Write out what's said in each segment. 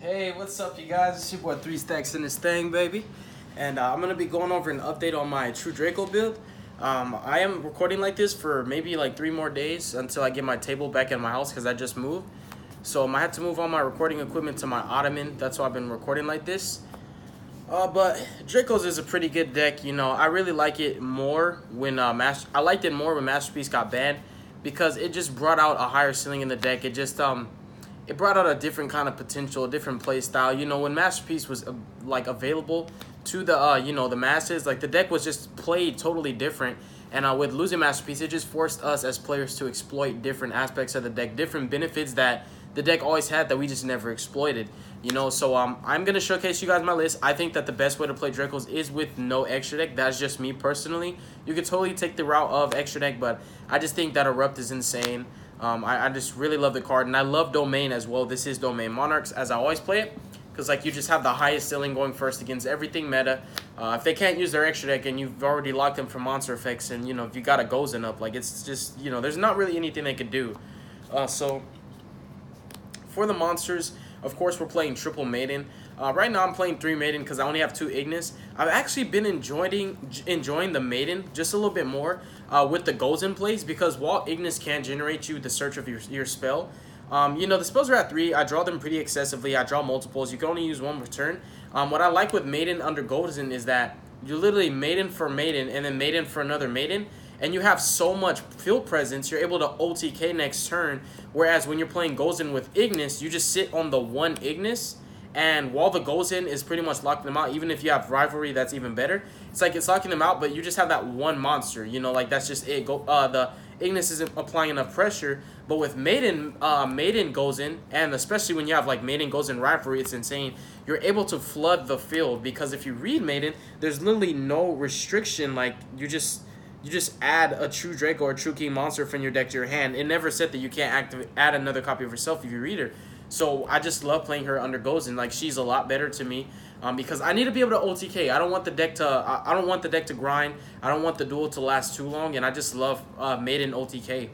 Hey, what's up, you guys? It's your boy 3 Stacks in this thing, baby. And I'm going to be going over an update on my True Draco build. I am recording like this for maybe like 3 more days until I get my table back in my house because I just moved. So I had to move all my recording equipment to my ottoman. That's why I've been recording like this. But Dracos is a pretty good deck. You know, I really like it more when I liked it more when Masterpiece got banned because it just brought out a higher ceiling in the deck. It just it brought out a different kind of potential, a different play style. You know, when Masterpiece was like available to the you know, the masses, like the deck was just played totally different. And with losing Masterpiece, it just forced us as players to exploit different aspects of the deck, different benefits that the deck always had that we just never exploited. You know, so I'm gonna showcase you guys my list. I think that the best way to play Dracos is with no extra deck. That's just me personally. You could totally take the route of extra deck, but I just think that Erupt is insane. I just really love the card, and I love Domain as well. This is Domain Monarchs as I always play it, because like you just have the highest ceiling going first against everything meta. If they can't use their extra deck and you've already locked them for monster effects, and you know, if you got a Gozen up, like it's just, you know, there's not really anything they could do. So for the monsters, of course, we're playing Triple Maiden. Right now, I'm playing 3 Maiden because I only have 2 Ignis. I've actually been enjoying the Maiden just a little bit more with the Gozen plays, because while Ignis can generate you the search of your spell, you know, the spells are at 3. I draw them pretty excessively. I draw multiples. You can only use 1 per turn. What I like with Maiden under Gozen is that you literally Maiden for Maiden and then Maiden for another Maiden, and you have so much field presence, you're able to OTK next turn. Whereas when you're playing Gozen with Ignis, you just sit on the 1 Ignis, and while the Gozen is pretty much locking them out, even if you have Rivalry, that's even better. It's like it's locking them out, but you just have that 1 monster, you know, like that's just it. The Ignis isn't applying enough pressure, but with Maiden Gozen, and especially when you have like Maiden Gozen Rivalry, it's insane. You're able to flood the field, because if you read Maiden, there's literally no restriction. Like you just add a True Draco or True King monster from your deck to your hand. It never said that you can't add another copy of yourself if you read her. So I just love playing her under Gozen. Like, she's a lot better to me because I need to be able to OTK. I don't want the deck to grind. I don't want the duel to last too long, and I just love Maiden OTK.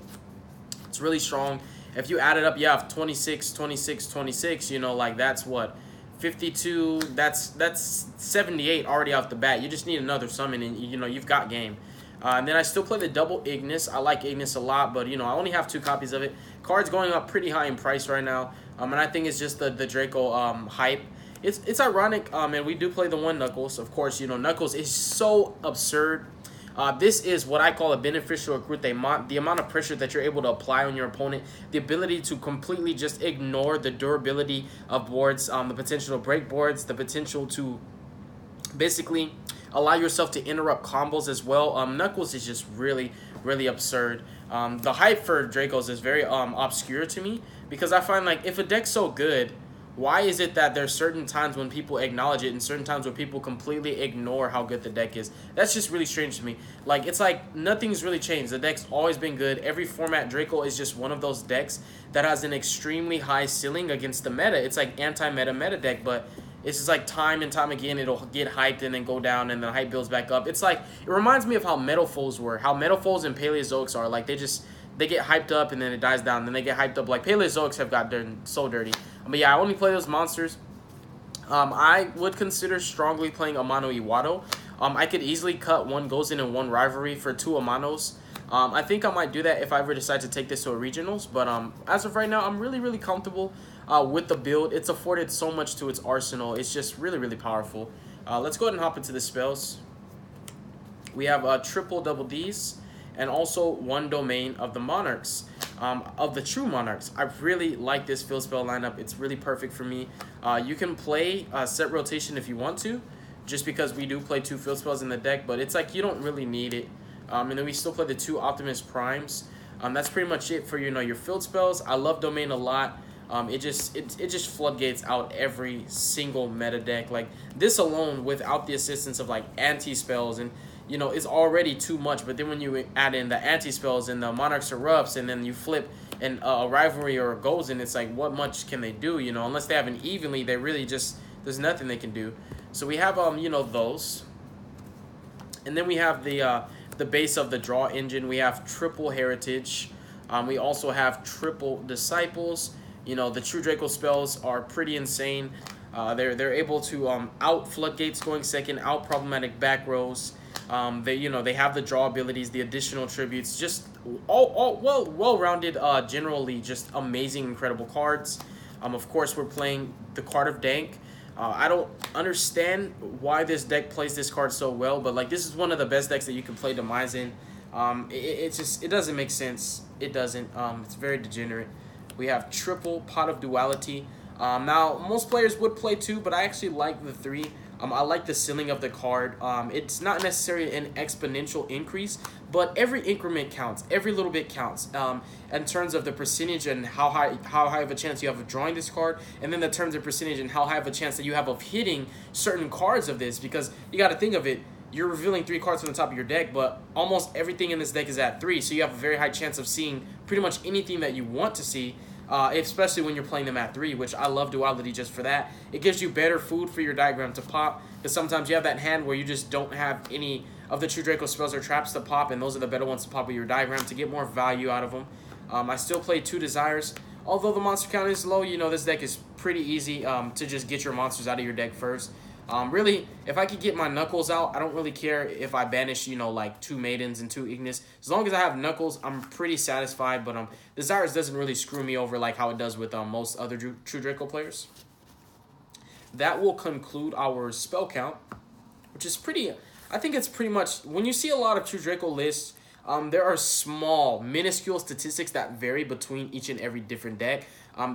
It's really strong. If you add it up, you have 26, 26, 26. You know, like that's what, 52. That's 78 already off the bat. You just need another summon, and you know you've got game. And then I still play the double Ignis. I like Ignis a lot, but, you know, I only have 2 copies of it. Card's going up pretty high in price right now, and I think it's just the Draco hype. It's ironic, and we do play the 1 Knuckles. Of course, you know, Knuckles is so absurd. This is what I call a beneficial recruit. The amount of pressure that you're able to apply on your opponent, the ability to completely just ignore the durability of boards, the potential to break boards, the potential to basically allow yourself to interrupt combos as well. Knuckles is just really, really absurd. The hype for Dracos is very obscure to me, because I find like if a deck's so good, why is it that there's certain times when people acknowledge it and certain times when people completely ignore how good the deck is? That's just really strange to me. Like, it's like nothing's really changed. The deck's always been good. Every format, Draco is just one of those decks that has an extremely high ceiling against the meta. It's like anti-meta meta deck, but it's just like time and time again, it'll get hyped and then go down, and the hype builds back up. It's like, it reminds me of how Metal Foes were, how Metal Foes and Paleozoics are. Like, they get hyped up and then it dies down, then they get hyped up. Like, Paleozoics have got so dirty. But yeah, I only play those monsters. I would consider strongly playing Amano Iwado. I could easily cut 1 Gozen and 1 Rivalry for 2 Amanos. I think I might do that if I ever decide to take this to a regionals. But as of right now, I'm really, really comfortable with the build. It's afforded so much to its arsenal. It's just really, really powerful. Let's go ahead and hop into the spells. We have triple double Ds and also 1 domain of the Monarchs, of the True Monarchs. I really like this field spell lineup. It's really perfect for me. You can play set rotation if you want to, just because we do play 2 field spells in the deck, but it's like you don't really need it. And then we still play the 2 Optimus Primes. That's pretty much it for, you know, your field spells. I love Domain a lot. It just floodgates out every single meta deck. Like, this alone, without the assistance of like anti-spells, and you know, is already too much. But then when you add in the anti-spells and the Monarchs Erupts, and then you flip and a Rivalry or a Gozen, it's like, what much can they do? You know, unless they have an evenly, they really just, there's nothing they can do. So we have you know, those, and then we have the base of the draw engine. We have triple Heritage. We also have triple Disciples, You know, the True Draco spells are pretty insane. They're able to out floodgates going second, out problematic back rows. They have the draw abilities, the additional tributes, just all well-rounded, generally just amazing, incredible cards. Of course, we're playing the card of Dank. I don't understand why this deck plays this card so well, but like this is one of the best decks that you can play Demise in. It doesn't make sense. It doesn't. It's very degenerate. We have triple Pot of Duality. Now, most players would play 2, but I actually like the 3. I like the ceiling of the card. It's not necessarily an exponential increase, but every increment counts. Every little bit counts. In terms of the percentage and how high of a chance you have of drawing this card, and then the terms of percentage and how high of a chance that you have of hitting certain cards of this, because you got to think of it. You're revealing 3 cards from the top of your deck, but almost everything in this deck is at 3, so you have a very high chance of seeing pretty much anything that you want to see. Especially when you're playing them at 3, which I love Duality just for that. It gives you better food for your diagram to pop, because sometimes you have that hand where you just don't have any of the True Draco spells or traps to pop, and those are the better ones to pop with your diagram to get more value out of them. I still play 2 Desires. Although the monster count is low, you know, this deck is pretty easy to just get your monsters out of your deck first. Really, if I could get my Knuckles out, I don't really care if I banish, you know, like 2 Maidens and 2 Ignis. As long as I have Knuckles, I'm pretty satisfied. But Desires doesn't really screw me over like how it does with most other True Draco players. That will conclude our spell count, which is pretty... I think it's pretty much... When you see a lot of True Draco lists, there are small, minuscule statistics that vary between each and every different deck.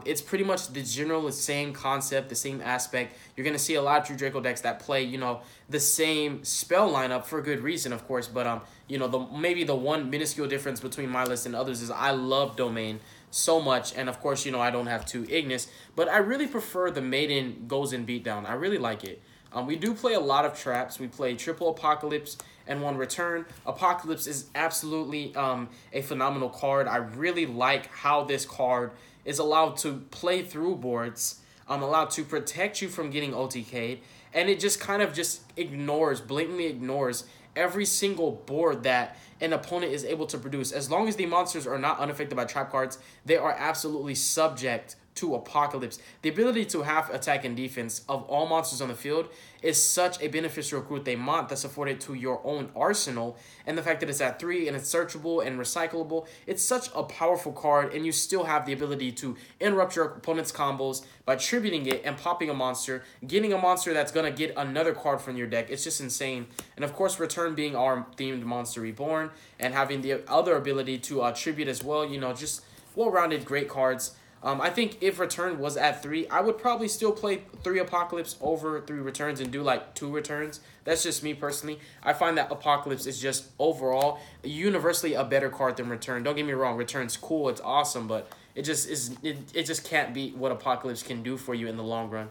It's pretty much the general same concept, the same aspect. You're going to see a lot of True Draco decks that play, you know, the same spell lineup for good reason, of course. But, you know, maybe the one minuscule difference between my list and others is I love Domain so much. And, of course, you know, I don't have 2 Ignis. But I really prefer the Maiden Goes in Beatdown. I really like it. We do play a lot of traps. We play triple Apocalypse and 1 Return. Apocalypse is absolutely a phenomenal card. I really like how this card is allowed to play through boards, allowed to protect you from getting OTK'd, and it just kind of just blatantly ignores every single board that an opponent is able to produce. As long as the monsters are not unaffected by trap cards, they are absolutely subject to Apocalypse. The ability to have attack and defense of all monsters on the field is such a beneficial recruit Mont that's afforded to your own arsenal, and the fact that it's at 3 and it's searchable and recyclable, it's such a powerful card, and you still have the ability to interrupt your opponent's combos by tributing it and popping a monster, getting a monster that's going to get another card from your deck. It's just insane. And of course, Return being our themed monster reborn, and having the other ability to tribute as well, you know, just well-rounded great cards. I think if Return was at 3, I would probably still play 3 Apocalypse over 3 Returns and do like 2 Returns. That's just me personally. I find that Apocalypse is just overall universally a better card than Return. Don't get me wrong, Return's cool, it's awesome, but it just can't beat what Apocalypse can do for you in the long run.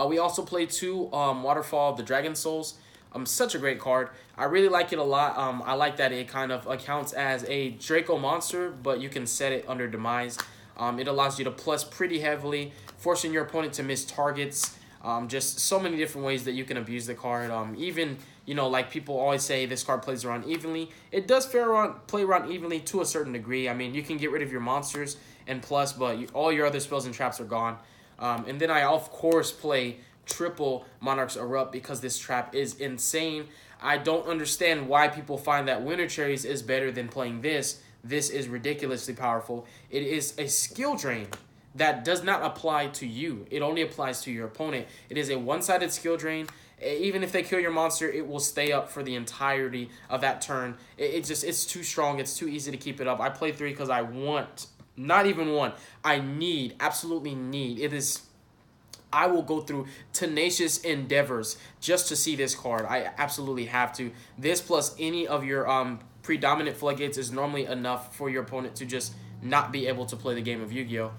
We also play 2 Waterfall, the Dragon Souls. Such a great card. I really like it a lot. I like that it kind of accounts as a Draco monster, but you can set it under Demise. It allows you to plus pretty heavily, forcing your opponent to miss targets. Just so many different ways that you can abuse the card. Even, you know, like people always say this card plays around evenly. It does play around evenly to a certain degree. I mean, you can get rid of your monsters and plus, but all your other spells and traps are gone. And then I, of course, play triple Monarch's Erupt because this trap is insane. I don't understand why people find that Winter Cherries is better than playing this. This is ridiculously powerful. It is a skill drain that does not apply to you. It only applies to your opponent. It is a one-sided skill drain. Even if they kill your monster, it will stay up for the entirety of that turn. It's too strong. It's too easy to keep it up. I play 3 because I want, not even one, I need, absolutely need. I will go through tenacious endeavors just to see this card. I absolutely have to. This plus any of your predominant floodgates is normally enough for your opponent to just not be able to play the game of Yu-Gi-Oh!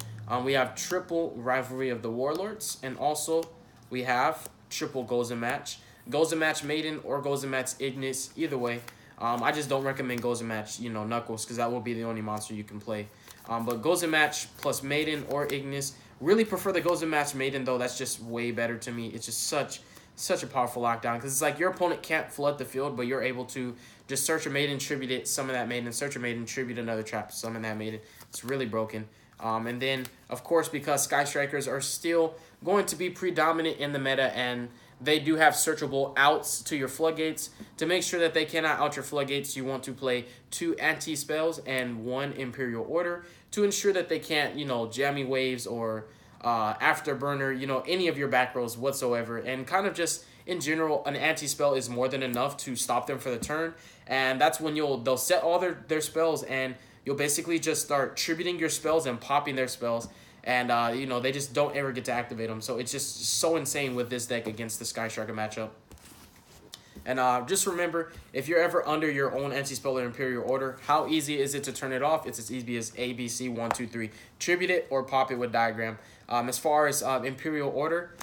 We have triple Rivalry of the Warlords, and also we have triple Goes in Match. Goes in Match Maiden or Goes in Match Ignis, either way. I just don't recommend Goes in Match, you know, Knuckles, because that will be the only monster you can play. But Goes in Match plus Maiden or Ignis. Really prefer the Goes in Match Maiden, though. That's just way better to me. It's just such a powerful lockdown, because it's like your opponent can't flood the field, but you're able to just search a Maiden, tribute it, summon that Maiden, search a Maiden, tribute another trap, summon that Maiden. It's really broken. And then, of course, because Sky Strikers are still going to be predominant in the meta, and they do have searchable outs to your floodgates. To make sure that they cannot out your floodgates, you want to play 2 anti-spells and 1 Imperial Order to ensure that they can't, jammy waves or afterburner, any of your back rows whatsoever. And kind of just in general, an anti-spell is more than enough to stop them for the turn. And that's when they'll set all their spells, and you'll basically just start tributing your spells and popping their spells. And, they just don't ever get to activate them. So it's just so insane with this deck against the Sky Striker matchup. And just remember, if you're ever under your own anti-spell or Imperial Order, how easy is it to turn it off? It's as easy as A, B, C, 1, 2, 3. Tribute it or pop it with Diagram. As far as Imperial Order,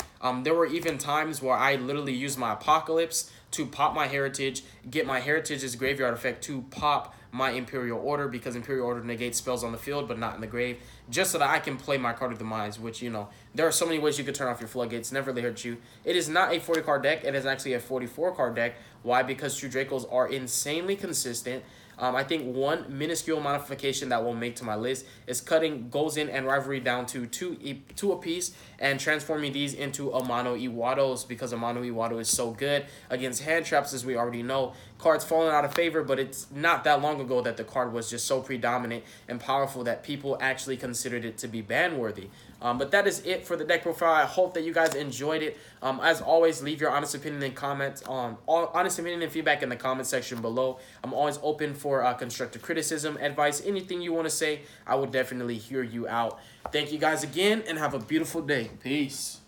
there were even times where I literally used my Apocalypse to pop my Heritage, get my Heritage's Graveyard effect to pop my Imperial Order, because Imperial Order negates spells on the field but not in the grave, just so that I can play my Card of Demise, which, there are so many ways you could turn off your floodgates. Never really hurt you. It is not a 40-card deck. It is actually a 44-card deck. Why? Because True Dracos are insanely consistent. I think one minuscule modification that we'll make to my list is cutting Goals In and Rivalry down to two apiece and transforming these into Amano Iwatos, because Amano Iwato is so good against hand traps, as we already know. Card's fallen out of favor, but it's not that long ago that the card was just so predominant and powerful that people actually considered it to be ban worthy. But that is it for the deck profile. I hope that you guys enjoyed it. As always, leave your honest opinion and comments honest opinion and feedback in the comment section below. I'm always open for constructive criticism, advice, anything you want to say. I will definitely hear you out. Thank you guys again, and have a beautiful day. Peace.